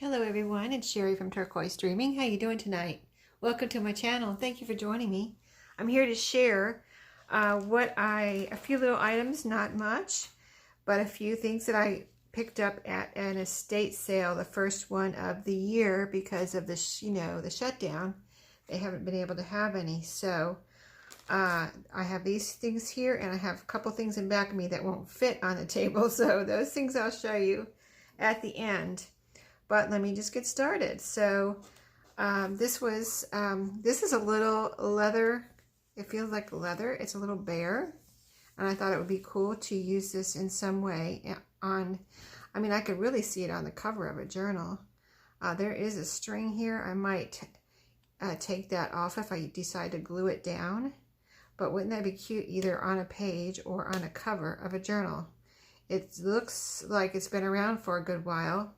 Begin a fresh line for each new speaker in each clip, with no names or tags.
Hello everyone, it's Sherry from Turquoise Dreaming. How you doing tonight? Welcome to my channel. Thank you for joining me. I'm here to share a few little items, not much, but a few things that I picked up at an estate sale, the first one of the year because of the shutdown. They haven't been able to have any, so I have these things here, and I have a couple things in back of me that won't fit on the table, so those things I'll show you at the end. But let me just get started. So this is a little leather. It feels like leather. It's a little bear. And I thought it would be cool to use this in some way I could really see it on the cover of a journal. There is a string here. I might take that off if I decide to glue it down. But wouldn't that be cute either on a page or on a cover of a journal? It looks like it's been around for a good while.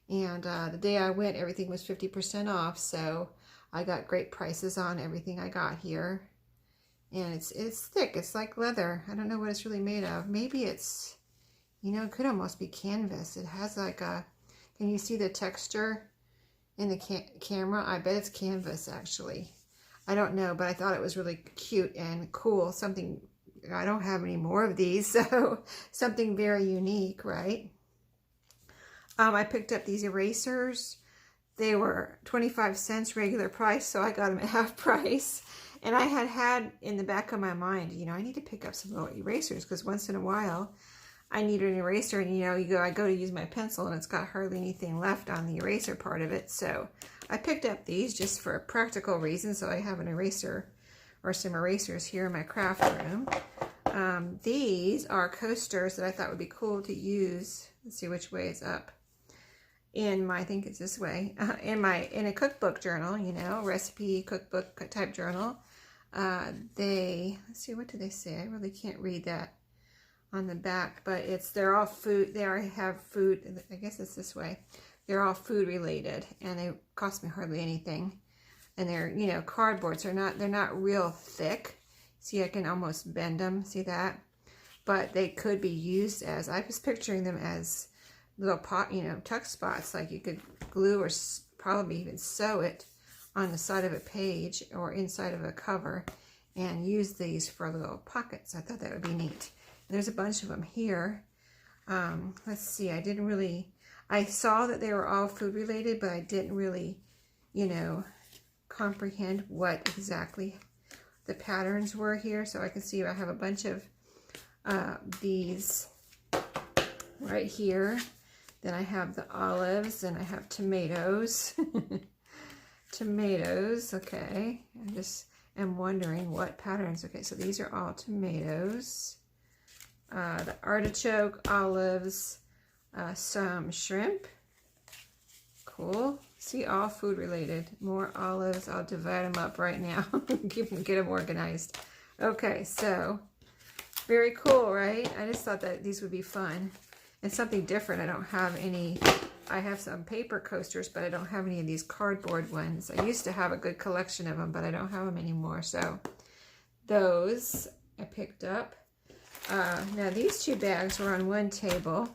And the day I went, everything was 50% off, so I got great prices on everything I got here. And it's thick. It's like leather. I don't know what it's really made of. Maybe it's, it could almost be canvas. It has like can you see the texture in the camera? I bet it's canvas, actually. I don't know, but I thought it was really cute and cool. Something, I don't have any more of these, so something very unique, right? I picked up these erasers. They were 25 cents regular price, so I got them at half price. And I had in the back of my mind, I need to pick up some little erasers because once in a while I need an eraser, and I go to use my pencil and it's got hardly anything left on the eraser part of it. So I picked up these just for practical reasons, so I have an eraser or some erasers here in my craft room. These are coasters that I thought would be cool to use. Let's see which way is up. I think it's this way, in a cookbook journal, recipe cookbook type journal. Let's see, what do they say? I really can't read that on the back, but they're all food. They have food. I guess it's this way. They're all food related, and they cost me hardly anything. And they're, cardboard, so they're not real thick. See, I can almost bend them. See that? But they could be used as, I was picturing them as little pot, tuck spots, like you could glue or probably even sew it on the side of a page or inside of a cover and use these for little pockets. I thought that would be neat. And there's a bunch of them here. Let's see, I saw that they were all food related, but I didn't really, comprehend what exactly the patterns were here. So I can see I have a bunch of these right here. Then I have the olives, and I have tomatoes. Tomatoes, okay. I just am wondering what patterns. Okay, so these are all tomatoes. The artichoke, olives, some shrimp. Cool. See, all food related. More olives. I'll divide them up right now. Get them organized. Okay, so very cool, right? I just thought that these would be fun. And something different. I don't have any. I have some paper coasters, but I don't have any of these cardboard ones. I used to have a good collection of them, but I don't have them anymore. So those I picked up. Now these two bags were on one table,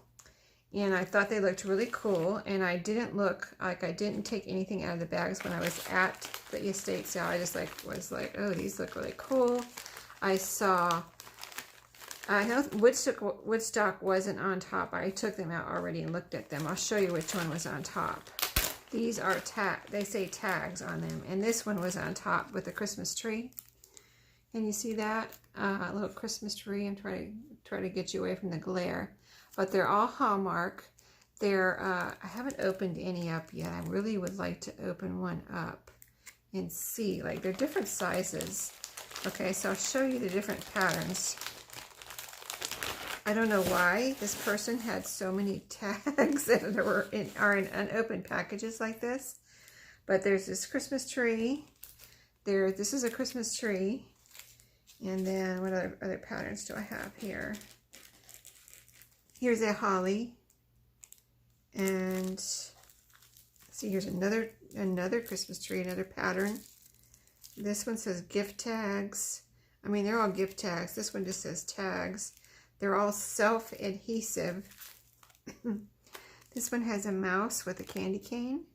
and I thought they looked really cool. And I didn't take anything out of the bags when I was at the estate sale. I just was like, oh, these look really cool. I know Woodstock wasn't on top. I took them out already and looked at them. I'll show you which one was on top. These are they say tags on them. And this one was on top with the Christmas tree. Can you see that? A little Christmas tree. I'm trying to get you away from the glare. But they're all Hallmark. I haven't opened any up yet. I really would like to open one up and see. They're different sizes. Okay, so I'll show you the different patterns. I don't know why this person had so many tags that are in unopened packages like this. But there's this Christmas tree. This is a Christmas tree. And then what other patterns do I have here? Here's a holly. And see, here's another Christmas tree, another pattern. This one says gift tags. They're all gift tags. This one just says tags. They're all self-adhesive. This one has a mouse with a candy cane.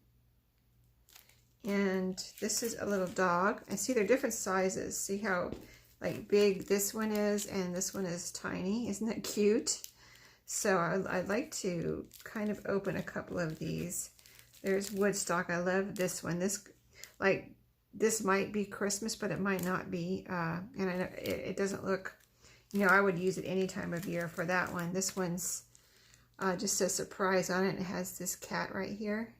And this is a little dog. And see, they're different sizes. See how like big this one is and this one is tiny. Isn't that cute? So I'd like to kind of open a couple of these. There's Woodstock. I love this one. This might be Christmas, but it might not be. And I know it doesn't look, you know, I would use it any time of year for that one. This one's just a surprise on it. It has this cat right here.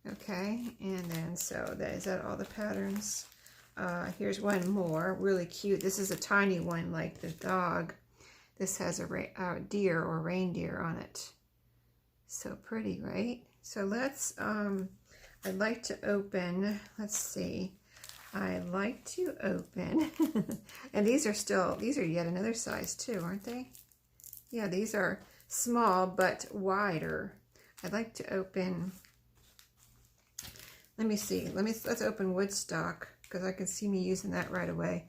Okay, and then so is that all the patterns? Here's one more, really cute. This is a tiny one like the dog. This has a deer or reindeer on it. So pretty, right? So let's, I'd like to open, let's see. I'd like to open, and these are yet another size too, aren't they? Yeah, these are small but wider. I'd like to open, let me see, let's open Woodstock, because I can see me using that right away.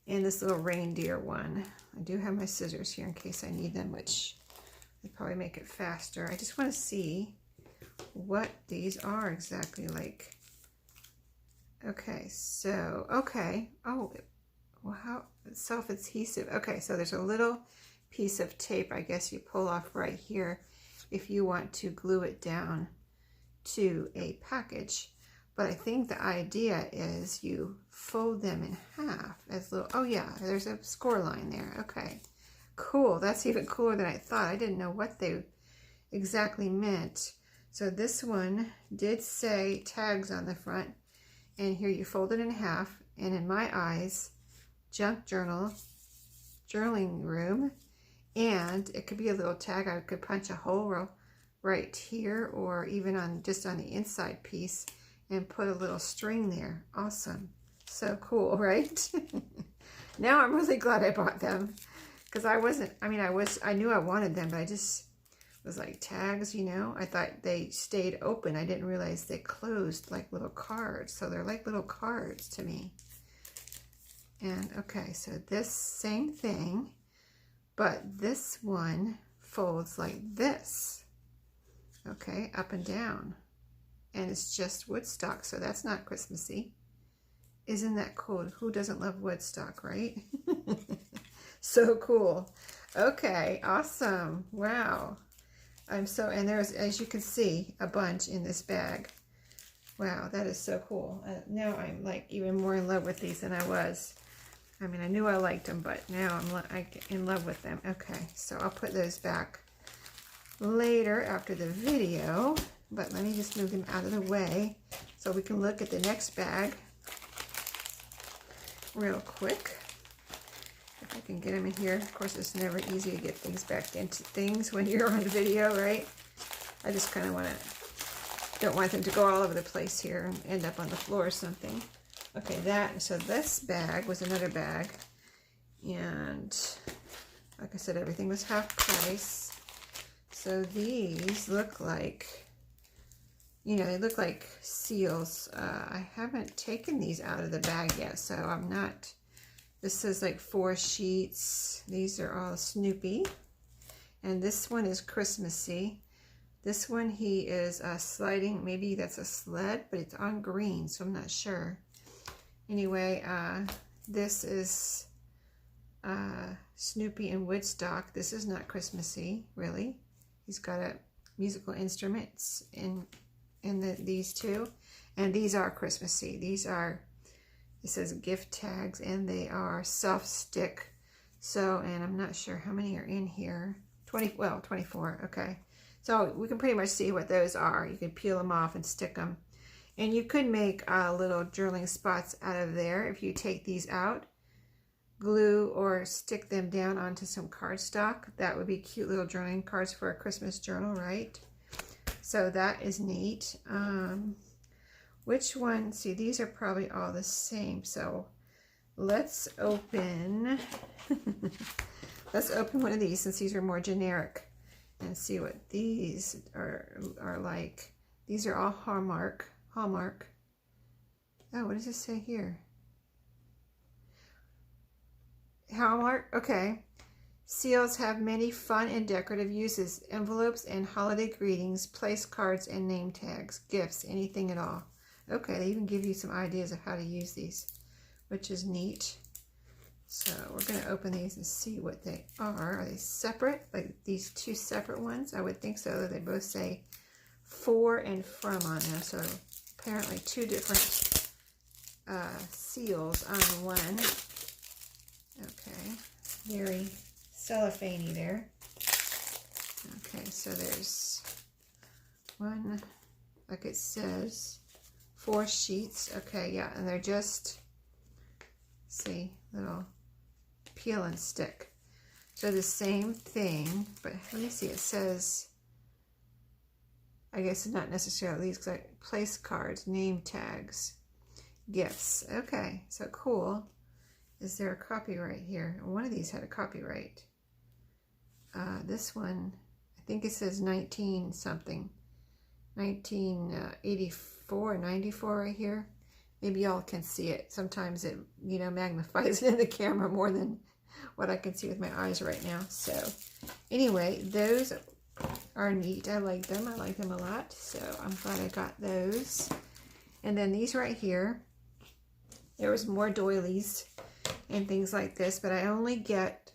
And this little reindeer one. I do have my scissors here in case I need them, which would probably make it faster. I just want to see what these are exactly like. Okay, so, okay. Oh, well, how self-adhesive. Okay, so there's a little piece of tape, I guess you pull off right here if you want to glue it down to a package. But I think the idea is you fold them in half as little, oh yeah, there's a score line there. Okay, cool. That's even cooler than I thought. I didn't know what they exactly meant. So this one did say tags on the front, and here you fold it in half, and in my eyes, junk journal, journaling room, and it could be a little tag. I could punch a hole right here, or even on just on the inside piece, and put a little string there. Awesome. So cool, right? Now I'm really glad I bought them, because I knew I wanted them, but I just was like, tags, you know? I thought they stayed open. I didn't realize they closed like little cards. So they're like little cards to me. And okay, so this same thing, but this one folds like this. Okay, up and down. And it's just Woodstock, so that's not Christmassy. Isn't that cool? Who doesn't love Woodstock, right? So cool. Okay, awesome. Wow. And there's, as you can see, a bunch in this bag. Wow, that is so cool. Now I'm like even more in love with these than I was. I mean, I knew I liked them, but now I'm in love with them. Okay, so I'll put those back later after the video. But let me just move them out of the way so we can look at the next bag real quick. If I can get them in here. Of course, it's never easy to get things back into things when you're on video, right? I just kind of don't want them to go all over the place here and end up on the floor or something. Okay, so this bag was another bag. And like I said, everything was half price. So these look like, you know, they look like seals. I haven't taken these out of the bag yet, so I'm not. This says like 4 sheets. These are all Snoopy. And this one is Christmassy. This one he is sliding. Maybe that's a sled, but it's on green, so I'm not sure. Anyway, this is Snoopy and Woodstock. This is not Christmassy, really. He's got a musical instruments in these two, and these are Christmassy. These are, it says gift tags, and they are self-stick. So, and I'm not sure how many are in here. 24. Okay, so we can pretty much see what those are. You can peel them off and stick them, and you could make little journaling spots out of there if you take these out, glue or stick them down onto some cardstock. That would be cute little journaling cards for a Christmas journal, right? So that is neat. Which one? See, these are probably all the same. So let's open let's open one of these, since these are more generic, and see what these are like. These are all Hallmark. Oh, what does it say here? Hallmark. Okay, Seals have many fun and decorative uses. Envelopes and holiday greetings, place cards and name tags, gifts, anything at all. Okay, they even give you some ideas of how to use these, which is neat. So we're going to open these and see what they are. Are they separate? Like these two separate ones? I would think so. They both say for and from on them. So apparently two different seals on one. Okay, very cellophane-y there. Okay, so there's one, like it says, 4 sheets. Okay, yeah, and they're just, see, little peel and stick. So the same thing, but let me see, it says, I guess not necessarily these, like place cards, name tags, gifts. Okay, so cool. Is there a copyright here? One of these had a copyright. This one, I think it says 19 something. 1984, 94 right here. Maybe y'all can see it. Sometimes it, you know, magnifies it in the camera more than what I can see with my eyes right now. So anyway, those are neat. I like them. I like them a lot. So I'm glad I got those. And then these right here, there was more doilies and things like this, but I only get,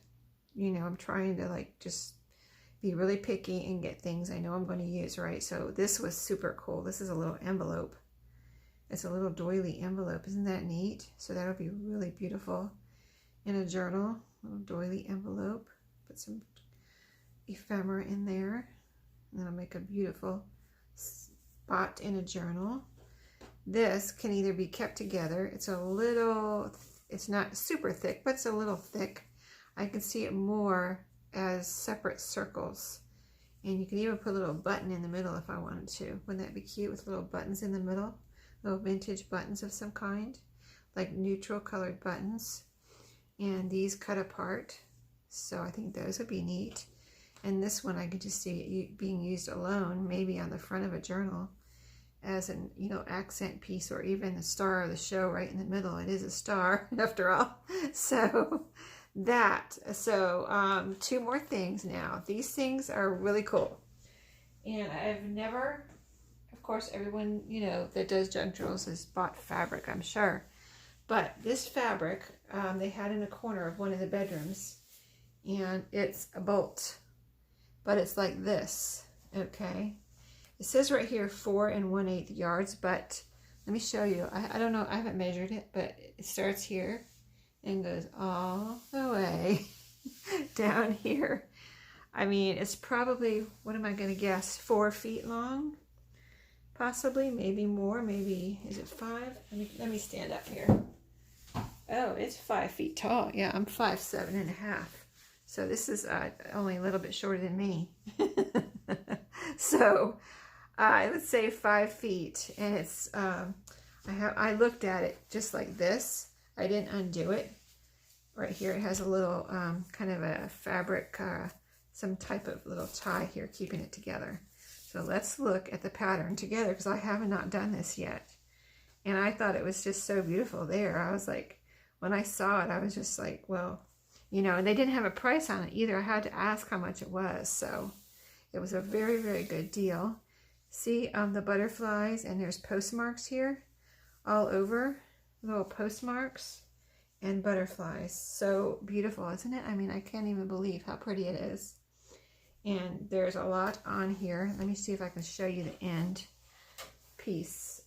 you know, I'm trying to like just be really picky and get things I know I'm going to use, right? So this was super cool. This is a little envelope. It's a little doily envelope. Isn't that neat? So that'll be really beautiful in a journal. Little doily envelope. Put some ephemera in there. And that'll make a beautiful spot in a journal. This can either be kept together. It's a little, it's not super thick, but it's a little thick. I can see it more as separate circles. And you can even put a little button in the middle if I wanted to. Wouldn't that be cute with little buttons in the middle? Little vintage buttons of some kind, like neutral colored buttons. And these cut apart. So I think those would be neat. And this one I could just see it being used alone, maybe on the front of a journal as an, you know, accent piece, or even the star of the show right in the middle. It is a star after all. So that, so 2 more things now. These things are really cool. And I've never, of course, everyone, you know, that does junk journals has bought fabric, I'm sure. But this fabric, they had in a corner of one of the bedrooms. And it's a bolt. But it's like this, okay? It says right here 4 1/8 yards, but let me show you. I don't know, I haven't measured it, but it starts here and goes all the way down here. I mean, it's probably, what am I going to guess, 4 feet long? Possibly, maybe more, maybe, is it 5? Let me stand up here. Oh, it's 5 feet tall. Yeah, I'm 5'7.5". So this is only a little bit shorter than me. So I would say 5 feet, and it's I looked at it just like this. I didn't undo it. Right here it has a little kind of a fabric, some type of little tie here keeping it together. So let's look at the pattern together, because I have not done this yet. And I thought it was just so beautiful there. I was like, when I saw it, I was just like, well, you know, and they didn't have a price on it either. I had to ask how much it was. So it was a very, very good deal. See the butterflies, and there's postmarks here all over, little postmarks and butterflies. So beautiful, isn't it? I mean, I can't even believe how pretty it is. And there's a lot on here. Let me see if I can show you the end piece.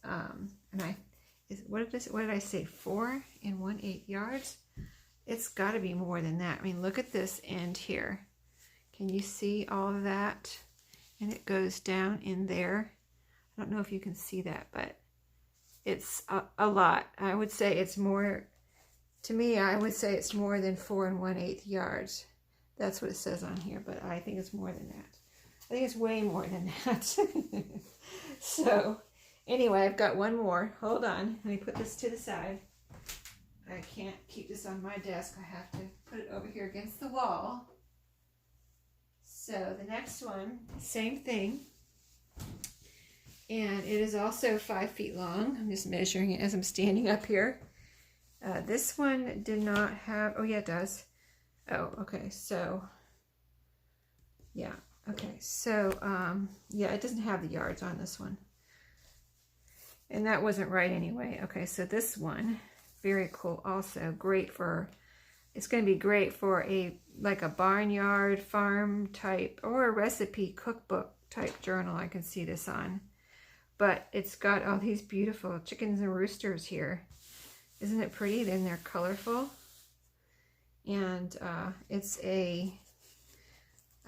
What did I say? 4 1/8 yards? It's got to be more than that. I mean, look at this end here. Can you see all of that? And it goes down in there. I don't know if you can see that, but it's a lot. I would say it's more, to me, I would say it's more than 4 1/8 yards. That's what it says on here, but I think it's more than that. I think it's way more than that. So anyway, I've got one more. Hold on. Let me put this to the side. I can't keep this on my desk. I have to put it over here against the wall. So the next one, same thing. And it is also 5 feet long. I'm just measuring it as I'm standing up here. This one did not have, oh yeah, it does. Oh, okay, so Yeah. Okay. So, yeah, it doesn't have the yards on this one. And that wasn't right anyway. Okay, so this one, very cool also. Great for, it's going to be great for like a barnyard farm type or a recipe cookbook type journal. I can see this on. But it's got all these beautiful chickens and roosters here. Isn't it pretty? Then they're colorful. And it's a,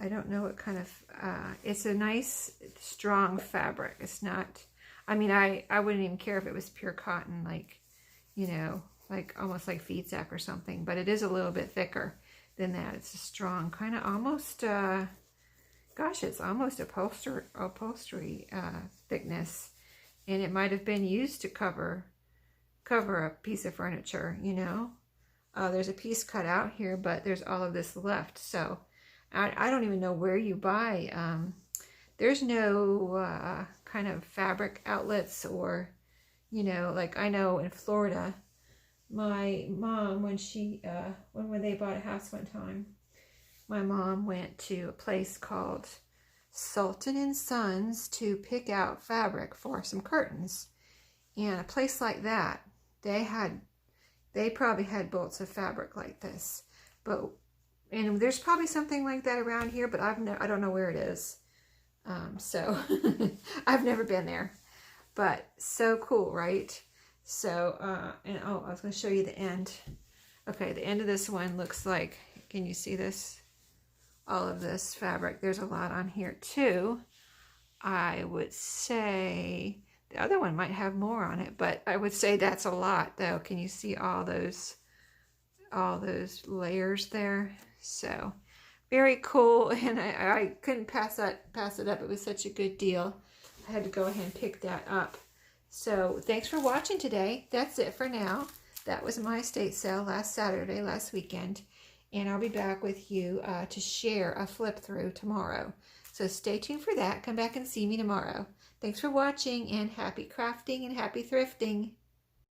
I don't know what kind of, it's a nice strong fabric. It's not, I mean, I wouldn't even care if it was pure cotton, like, you know, like almost like feed sack or something, but it is a little bit thicker than that. It's a strong kind of almost, gosh, it's almost upholstery thickness, and it might have been used to cover a piece of furniture, you know. There's a piece cut out here, but there's all of this left, so I don't even know where you buy, there's no kind of fabric outlets, or, you know, like I know in Florida, my mom, when she, when they bought a house one time, my mom went to a place called Sultan and Sons to pick out fabric for some curtains. And a place like that, they probably had bolts of fabric like this. And there's probably something like that around here, but I don't know where it is. So I've never been there, but so cool, right? So, and oh, I was going to show you the end. Okay, the end of this one looks like, can you see this? All of this fabric. There's a lot on here too. I would say the other one might have more on it, but I would say that's a lot though. Can you see all those layers there? So very cool, and I couldn't pass it up. It was such a good deal. I had to go ahead and pick that up. So thanks for watching today. That's it for now. That was my estate sale last Saturday, last weekend. And I'll be back with you to share a flip through tomorrow. So stay tuned for that. Come back and see me tomorrow. Thanks for watching, and happy crafting and happy thrifting.